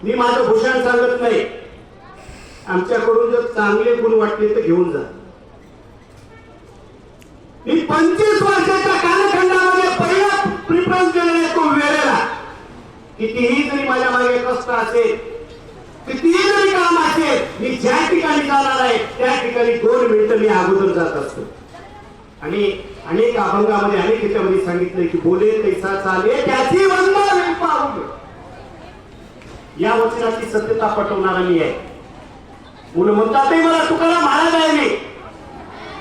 मी माझं भूषण सांगत नाही, आमच्याकडून जर चांगले गुण वाटले तर घेऊन जा. मी 25 वर्षाच्या कालखंडामध्ये पहिला प्रिफरन्स दिलेला आहे तो वेळेला. कितीही जरी माझ्या मागे कष्ट असेल, कितीही जरी काम असेल, मी ज्या ठिकाणी जाणार आहे त्या ठिकाणी 2 मिनिटं मी अगोदर जात असतो. आणि अनेक अभंगामध्ये अनेक याच्यामध्ये सांगितलंय की बोले तैसा चाले त्याची वंदना वेळ पाहू. या वचनाची सत्यता पटवणारा मी आहे. मुलं म्हणतात मला तुकाराम महाराज आहे. मी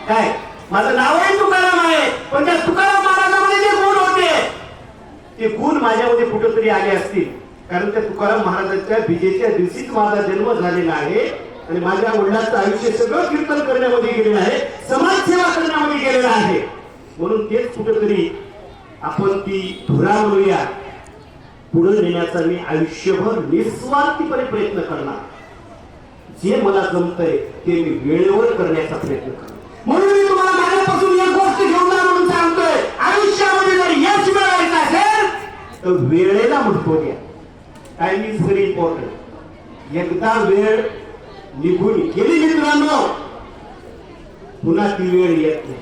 काय माझं नावही तुकाराम आहे, पण त्या तुकाराम महाराजांमध्ये जे गुण होते ते गुण माझ्यामध्ये कुठेतरी आले असतील. कारण त्या तुकाराम महाराजांच्या विजेच्या दिवशीच माझा जन्म झालेला आहे आणि माझ्या वडिलांचं आयुष्य सगळं कीर्तन करण्यामध्ये गेलेलं आहे, समाजसेवा करण्यामध्ये गेलेलं आहे. म्हणून तेच कुठेतरी आपण ती धुरा म्हणूया पुढे नेण्याचा मी आयुष्यभर निस्वार्थीपणे प्रयत्न करणार. जे मला जमतंय ते मी वेळेवर करण्याचा प्रयत्न करणार. म्हणून मी तुम्हाला माझ्यापासून एक गोष्ट घेऊन जा म्हणून सांगतोय, आयुष्यामध्ये जर यश मिळवायचं असेल तर वेळेला महत्व द्या. Time is very important. एकदा वेळ निघून गेली मित्रांनो, पुन्हा ती वेळ येत नाही.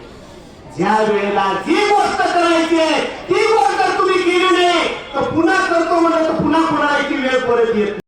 ज्या वेळेला जी गोष्ट करायची आहे ती गोष्ट तुम्ही केली नाही तर पुन्हा करतो म्हणत पुन्हा कोणाला ती वेळ परत येत.